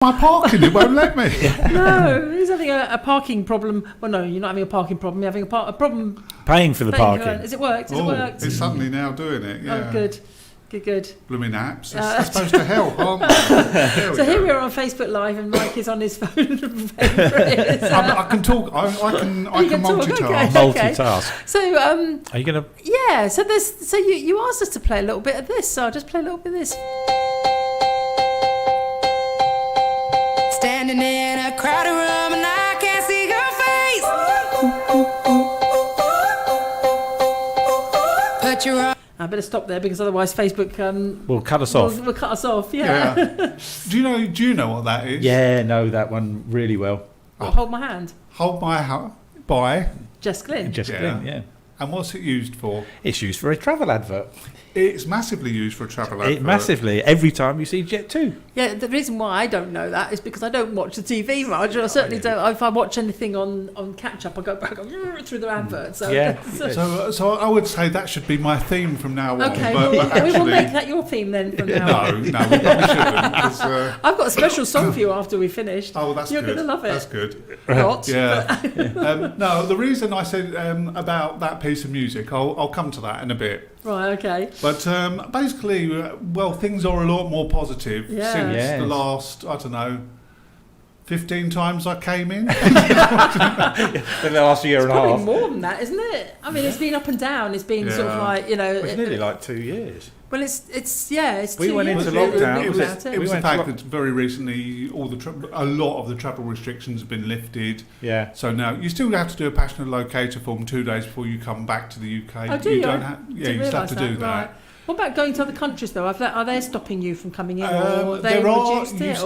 My parking, it won't let me. No, he's having a parking problem. Well, no, you're not having a parking problem. You're having a problem paying for the parking. Has it worked? Has it worked? It's suddenly now doing it. Yeah. Oh, good. Good. Blooming apps. They're supposed to help, aren't they? So here we are on Facebook Live, and Mike is on his phone. I can talk. I can multitask. Okay. Multitask. So, are you gonna? Yeah. So you asked us to play a little bit of this. So I'll just play a little bit of this. Standing in a crowded room and I can't see your face. Put your arm. I better stop there because otherwise Facebook will cut us off. Will cut us off. Yeah. Do you know what that is? Yeah, know that one really well. Hold my hand. Hold my hand by Jess Glynn. Glynn. Yeah. And what's it used for? It's used for a travel advert. It's massively used for a travel advert. Massively. Every time you see Jet 2. Yeah, the reason why I don't know that is because I don't watch the TV much. I certainly don't. If I watch anything on catch up, I go back through the adverts. So, yeah. So I would say that should be my theme from now on. Okay, but we will make that your theme then from now on. No, we probably shouldn't. I've got a special song for you after we finished. Oh, that's You're good. You're going to love it. That's good. Not. Yeah. No, the reason I said about that piece of music, I'll come to that in a bit. Right, okay. But basically, things are a lot more positive since the last, 15 times I came in. The last year and a half. Probably more than that, isn't it? I mean, it's been up and down. It's been sort of like, It's nearly like 2 years. Well, it's 2 years. We went into lockdown. It was the fact that very recently a lot of the travel restrictions have been lifted. Yeah. So now you still have to do a passenger locator form 2 days before you come back to the UK. Oh, do you? You still have to do that. Right. What about going to other countries though? Are they stopping you from coming in, or they reduced it?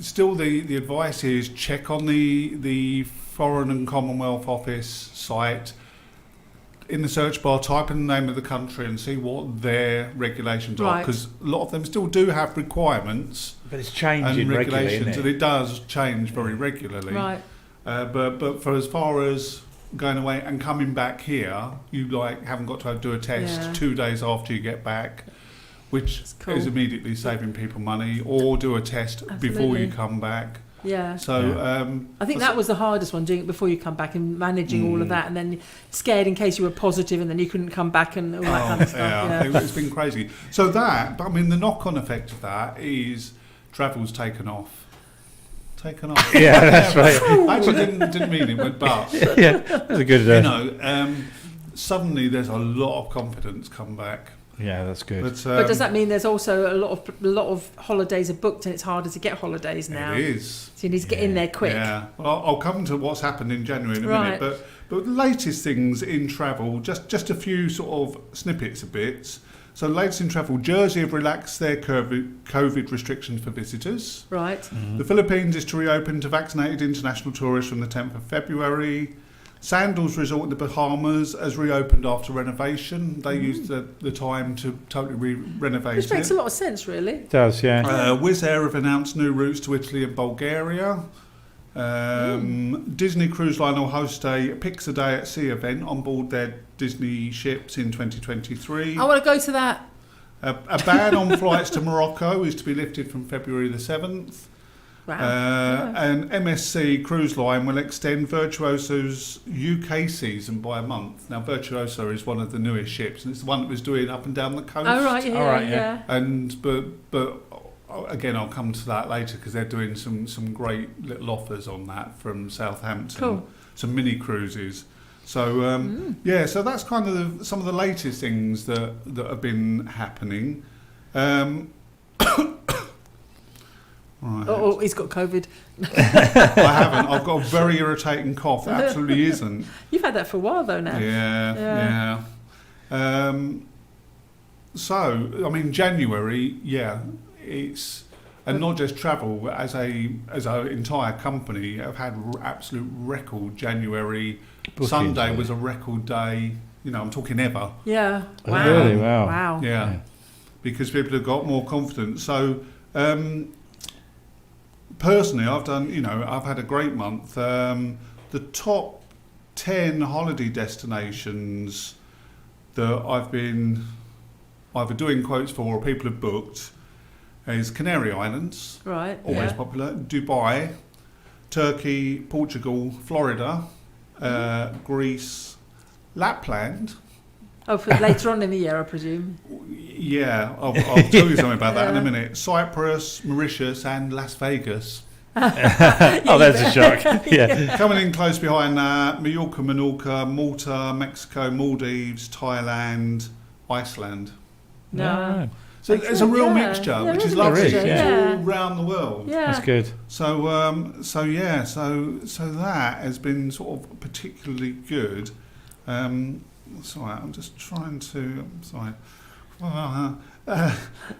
Still the advice is check on the Foreign and Commonwealth Office site. In the search bar, type in the name of the country and see what their regulations are, because a lot of them still do have requirements. But it's changing and regulations, regularly, and it does change very regularly. Right. But for as far as going away and coming back here, you haven't got to do a test 2 days after you get back, which is immediately saving people money, or do a test before you come back. Yeah. So I think that was the hardest one, doing it before you come back and managing all of that, and then scared in case you were positive and then you couldn't come back and all that kind of stuff. It's been crazy. So but I mean, the knock-on effect of that is travel's taken off. Yeah, that's right. I actually didn't mean it, but yeah, that's a good. Suddenly there's a lot of confidence come back. Yeah, that's good. But does that mean there's also a lot of holidays are booked and it's harder to get holidays now? It is. So you need to get in there quick. Yeah. Well, I'll come to what's happened in January in a minute. But the latest things in travel, just a few sort of snippets of bits. So latest in travel, Jersey have relaxed their COVID restrictions for visitors. Right. Mm-hmm. The Philippines is to reopen to vaccinated international tourists from the 10th of February. Sandals Resort in the Bahamas has reopened after renovation. They used the time to totally renovate it. Which makes a lot of sense, really. It does, yeah. Wizz Air have announced new routes to Italy and Bulgaria. Disney Cruise Line will host a Picks a Day at Sea event on board their Disney ships in 2023. I want to go to that. A ban on flights to Morocco is to be lifted from February the 7th. Wow. And MSC Cruise Line will extend Virtuoso's UK season by a month. Now, Virtuoso is one of the newest ships, and it's the one that was doing up and down the coast. Oh, right, yeah. And but again, I'll come to that later because they're doing some great little offers on that from Southampton. Cool. Some mini cruises. So so that's kind of some of the latest things that have been happening. Right. Oh, he's got COVID. I haven't. I've got a very irritating cough. It absolutely isn't. You've had that for a while, though, now. Yeah. So, I mean, January, it's... And not just travel, as an entire company, have had absolute record January. Bookings, Sunday was a record day. I'm talking ever. Yeah. Wow. Really? Wow. Yeah. Because people have got more confidence. So... personally, I've had a great month. The top 10 holiday destinations that I've been either doing quotes for or people have booked is Canary Islands, Right. always popular. Dubai, Turkey, Portugal, Florida, Greece, Lapland. Oh, for later on in the year, I presume. Yeah, I'll tell you something about that in a minute. Cyprus, Mauritius, and Las Vegas. That's a shock. Yeah. Coming in close behind that, Mallorca, Menorca, Malta, Mexico, Maldives, Thailand, Iceland. No. So it's a real mixture, which is lovely. mixture, It's yeah. all around the world. Yeah. That's good. So that has been sort of particularly good. Sorry, I'm just trying to.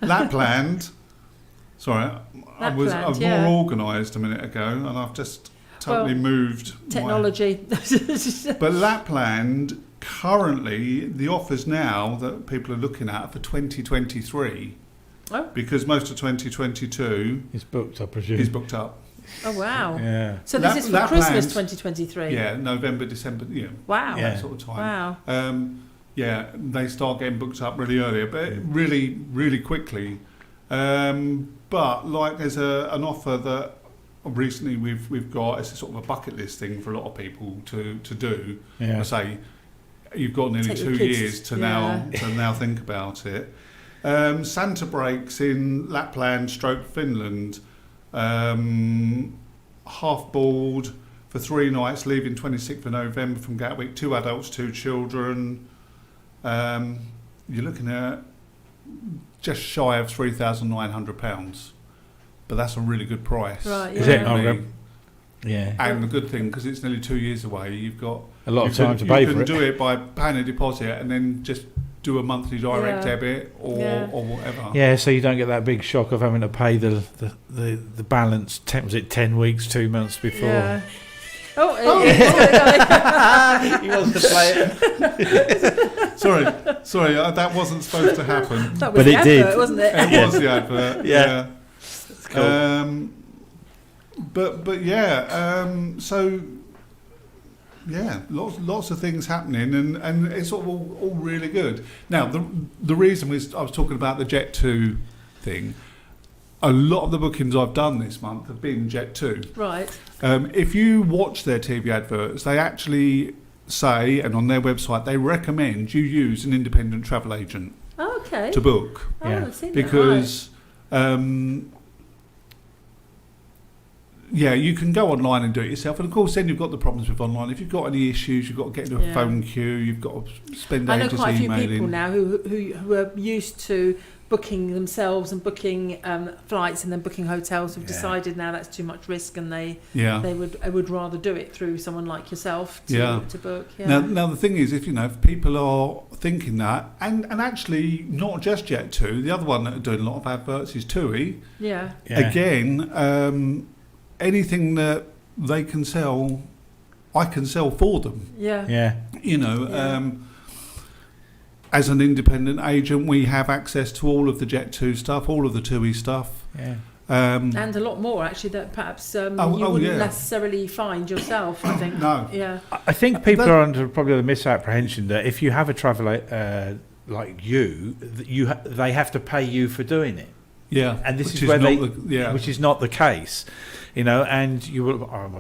Lapland. Sorry, I was more organised a minute ago, and I've just totally moved. Technology. But Lapland, currently, the offers now that people are looking at for 2023, because most of 2022 is booked, I presume. is booked up. Oh, wow. Yeah. So this is for Lapland, Christmas 2023? Yeah, November, December, Wow. that sort of time. Wow. They start getting booked up really early, but really, really quickly. But there's an offer that recently we've got. It's a sort of a bucket list thing for a lot of people to do. Yeah. I say you've got nearly Take 2 your kids, years to now think about it. Santa breaks in Lapland, Finland. Half board for 3 nights, leaving 26th of November from Gatwick. 2 adults, 2 children. You're looking at just shy of £3,900, but that's a really good price. Right, Is it? Yeah. And the good thing, because it's nearly 2 years away, you've got a lot of time to pay for it. You can do it by paying a deposit and then just do a monthly direct debit or whatever. Yeah, so you don't get that big shock of having to pay the balance. Was it 10 weeks, 2 months before? Yeah. He wants to play it. Sorry, that wasn't supposed to happen. That was the advert, wasn't it? It was the advert. Yeah. Cool. So yeah, lots of things happening, and it's all really good. Now the reason I was talking about the Jet2 thing. A lot of the bookings I've done this month have been Jet2. Right. If you watch their TV adverts, they actually say, and on their website, they recommend you use an independent travel agent to book. I've seen because you can go online and do it yourself, and of course then you've got the problems with online. If you've got any issues, you've got to get into a phone queue, you've got to spend ages emailing. I know quite a few people now who are used to booking themselves and booking flights and then booking hotels have decided now that's too much risk, and they would rather do it through someone like yourself to book. Now the thing is, if people are thinking that, and actually not just Jet2, the other one that are doing a lot of adverts is TUI. Again, anything that they can sell, I can sell for them. As an independent agent, we have access to all of the Jet2 stuff, all of the TUI stuff. And a lot more, actually, that perhaps you wouldn't necessarily find yourself, I think. No. Yeah. I think people are under probably the misapprehension that if you have a traveller like they have to pay you for doing it. Yeah. And this is where which is not the case. And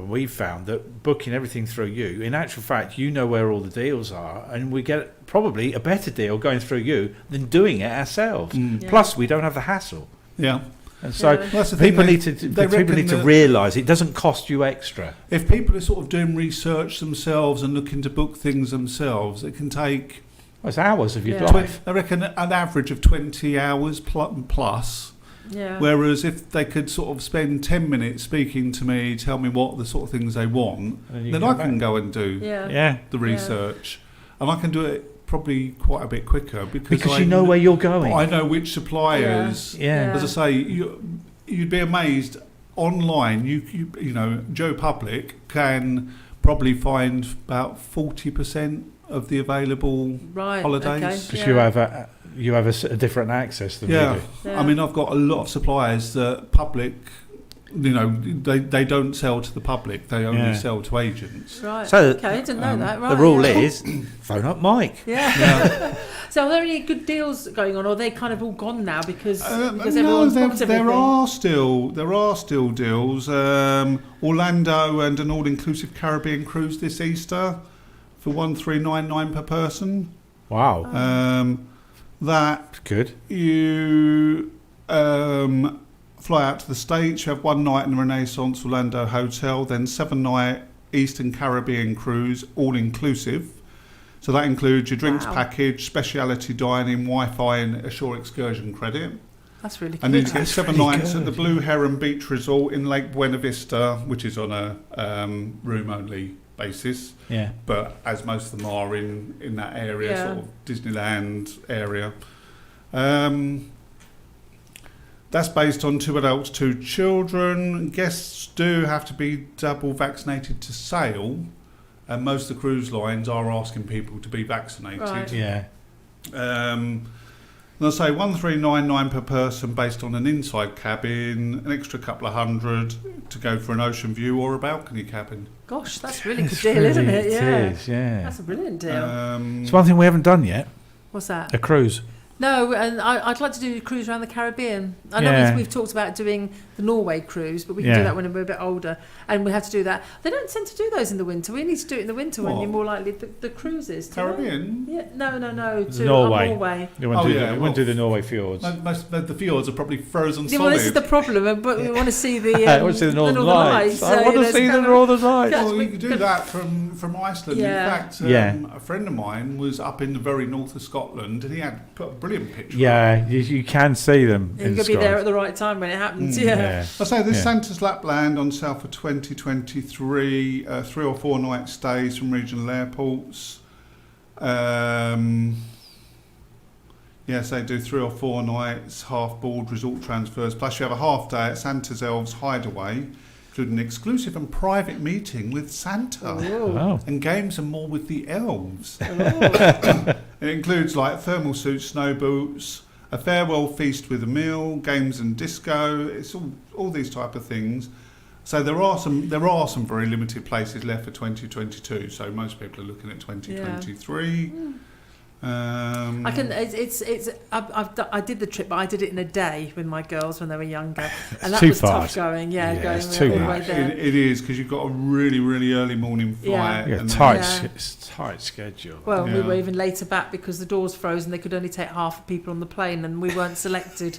we've found that booking everything through you, in actual fact, where all the deals are, and we get probably a better deal going through you than doing it ourselves. Plus, we don't have the hassle. Yeah. And so people need to realise it doesn't cost you extra. If people are sort of doing research themselves and looking to book things themselves, it can take... it's hours of your life. I reckon an average of 20 hours plus. Yeah. Whereas if they could sort of spend 10 minutes speaking to me, tell me what the sort of things they want, then I can go and do the research. And I can do it probably quite a bit quicker because you know where you're going. I know which suppliers. As I say, you'd be amazed online. Joe Public can probably find about 40% of the available holidays. Because you have a different access than we do. I mean, I've got a lot of suppliers that Public they don't sell to the public. They only sell to agents. Right. So, okay, I didn't know that. Right. The rule is phone up Mike. Yeah. So are there any good deals going on, or are they kind of all gone now because everyone's booked everything? There are still deals. Orlando and an all-inclusive Caribbean cruise this Easter for $1,399 per person. Wow. That good. You fly out to the States. You have one night in the Renaissance Orlando Hotel, then 7-night Eastern Caribbean cruise, all-inclusive. So that includes your drinks package, speciality dining, Wi-Fi and a shore excursion credit. That's really good. And then you get 7 nights at the Blue Heron Beach Resort in Lake Buena Vista, which is on a room-only basis. Yeah. But as most of them are in that area, sort of Disneyland area. That's based on 2 adults, 2 children. Guests do have to be double vaccinated to sail. And most of the cruise lines are asking people to be vaccinated. Right. Yeah. And I'll say $1,399 per person based on an inside cabin, an extra couple of $100 to go for an ocean view or a balcony cabin. Gosh, that's a really good deal, isn't it? It is, yeah. That's a brilliant deal. It's one thing we haven't done yet. What's that? A cruise. No, and I'd like to do a cruise around the Caribbean. I know we've talked about doing the Norway cruise, but we can do that when we're a bit older, and we have to do that. They don't tend to do those in the winter. We need to do it in the winter when you're more likely the cruises. Caribbean? Yeah, no. To Norway. You wouldn't do the Norway fjords. Most the fjords are probably frozen solid. Well, this is the problem, but we want to see the I want to see the Northern Lights. I want to see the Northern Lights. Well, we could do that from Iceland. Yeah. In fact, a friend of mine was up in the very north of Scotland, and he had put a brilliant picture. Yeah, you can see them. You've got to be there at the right time when it happens. I say this Santa's Lapland on sale for 2023, 3 or 4 night stays from regional airports. Yes, they do 3 or 4 nights, half board resort transfers. Plus, you have a half day at Santa's Elves Hideaway, including an exclusive and private meeting with Santa and games and more with the elves. It includes like thermal suits, snow boots, a farewell feast with a meal, games and disco. It's all these type of things. So there are some very limited places left for 2022. So most people are looking at 2023. I can. I did the trip, but I did it in a day with my girls when they were younger, and that was tough going. Going all the way there. It is because you've got a really, really early morning flight. Tight schedule. Well, we were even later back because the doors froze and they could only take half the people on the plane, and we weren't selected,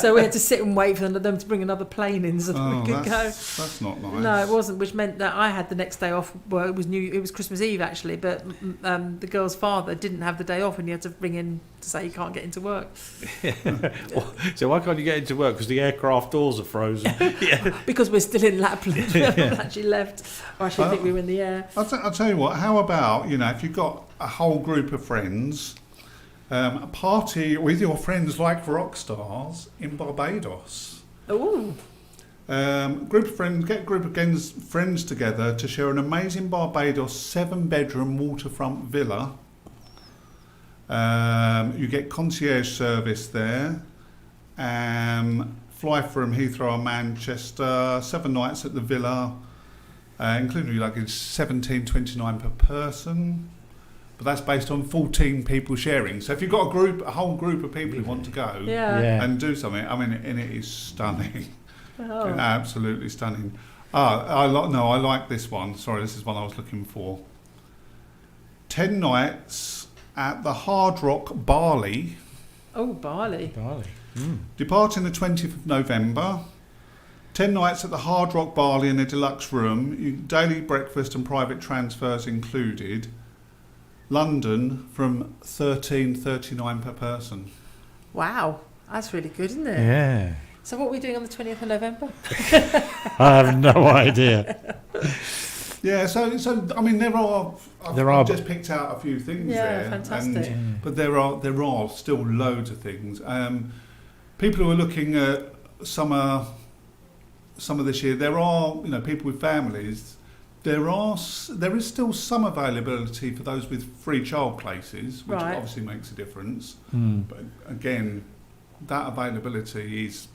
so we had to sit and wait for them to bring another plane in so that we could go. That's not nice. No, it wasn't, which meant that I had the next day off. Well, it was Christmas Eve actually, but the girl's father didn't have the day off, and you had to ring in to say you can't get into work. So why can't you get into work? Because the aircraft doors are frozen. Because we're still in Lapland. We haven't actually left. Or actually, I think we were in the air. I'll tell you what. How about if you've got a whole group of friends, a party with your friends like rock stars in Barbados. Ooh. Get a group of friends together to share an amazing Barbados 7-bedroom waterfront villa. You get concierge service there. Fly from Heathrow or Manchester. 7 nights at the villa, including your luggage, $17.29 per person. But that's based on 14 people sharing. So if you've got a whole group of people who want to go and do something, and it is stunning. Absolutely stunning. I like this one. Sorry, this is one I was looking for. 10 nights at the Hard Rock Bali. Oh, Bali. Departing the 20th of November. 10 nights at the Hard Rock Bali in a deluxe room. Daily breakfast and private transfers included. London from $13.39 per person. Wow, that's really good, isn't it? Yeah. So what are we doing on the 20th of November? I have no idea. Yeah, so I mean there are. I've just picked out a few things there. Yeah, fantastic. But there are still loads of things. People who are looking at summer this year, there are people with families. There is still some availability for those with free child places, which obviously makes a difference. But again, that availability is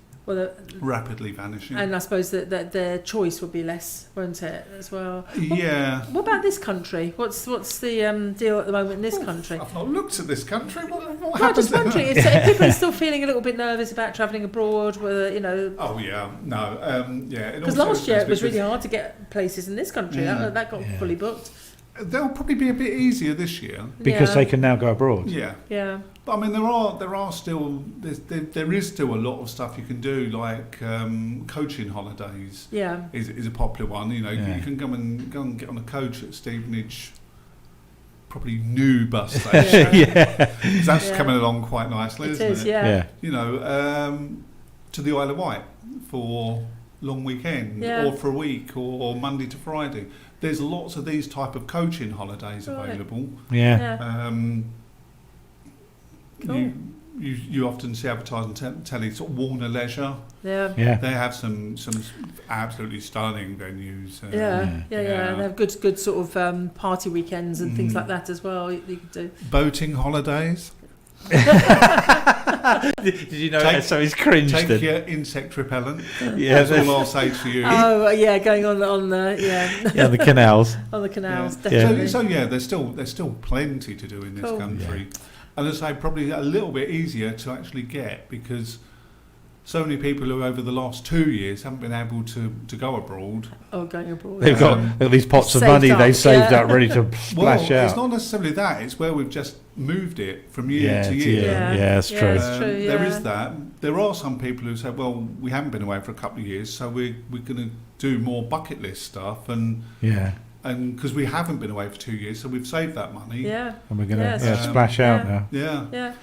rapidly vanishing. And I suppose that their choice would be less, won't it, as well? Yeah. What about this country? What's the deal at the moment in this country? I've not looked at this country. What I'm happens? just wondering if people are still feeling a little bit nervous about travelling abroad, whether, Oh yeah, no, yeah. Because last year it was really hard to get places in this country. That got fully booked. They'll probably be a bit easier this year because they can now go abroad. Yeah. Yeah. But I mean, there are still there is still a lot of stuff you can do, like coaching holidays. Yeah. Is a popular one. You can go and get on a coach at Stevenage. Probably new bus station. That's coming along quite nicely, isn't it? Yeah. To the Isle of Wight for long weekend or for a week or Monday to Friday. There's lots of these type of coaching holidays available. Yeah. Cool. You often see advertised on telly, sort of Warner Leisure. Yeah. They have some absolutely stunning venues. They have good sort of party weekends and things like that as well. You could do boating holidays. Did you know? So he's cringed. Take your insect repellent. That's all I'll say to you. Oh yeah, going on the the canals. On the canals, definitely. So there's still plenty to do in this country, and as I say, probably a little bit easier to actually get because so many people who over the last 2 years haven't been able to go abroad. Oh, going abroad. They've got these pots of money they've saved up ready to splash out. It's not necessarily that. It's where we've just moved it from year to year. Yeah, that's true. It's true. There is that. There are some people who say, well, we haven't been away for a couple of years, so we're going to do more bucket list stuff. And because we haven't been away for 2 years, so we've saved that money. And we're going to splash out now. Yeah.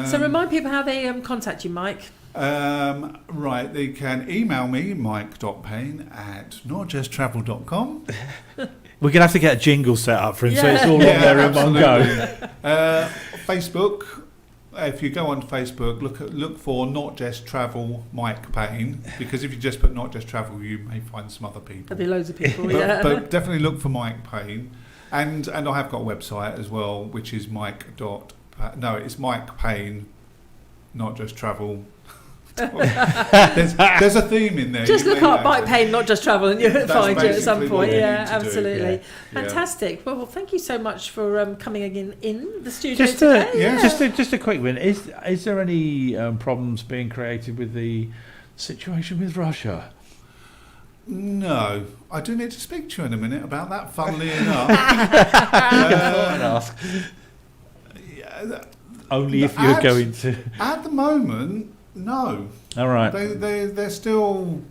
So remind people how they contact you, Mike. Right, they can email me, mike.payne@notjusttravel.com. We're going to have to get a jingle set up for him so it's all on there in one go. Facebook, if you go on Facebook, look for Not Just Travel Mike Payne, because if you just put Not Just Travel, you may find some other people. There'll be loads of people, but definitely look for Mike Payne. And I have got a website as well, which is it's Mike Payne, Not Just Travel. there's a theme in there. Just look up Mike Payne, Not Just Travel, and you'll find you at some point. Absolutely. Fantastic. Well, thank you so much for coming in the studio today. Just a quick one. Is there any problems being created with the situation with Russia? No, I do need to speak to you in a minute about that. Funnily enough, only if you're going to. At the moment. No. All right. They're still,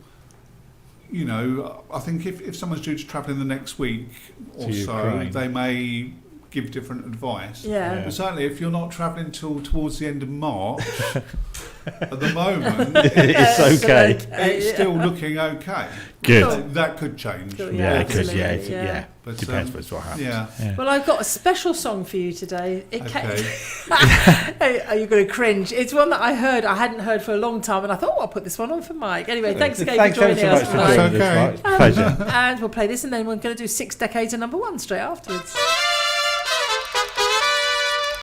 I think if someone's due to travel in the next week or so, they may give different advice. But certainly if you're not travelling till towards the end of March, at the moment, it's okay. It's still looking okay. Good. That could change. Cool. But depends what happens. Yeah. Well, I've got a special song for you today. Are you going to cringe? It's one that I hadn't heard for a long time, and I thought, I'll put this one on for Mike. Anyway, thanks again for joining us tonight. Pleasure. And we'll play this, and then we're going to do 6 decades of number one straight afterwards.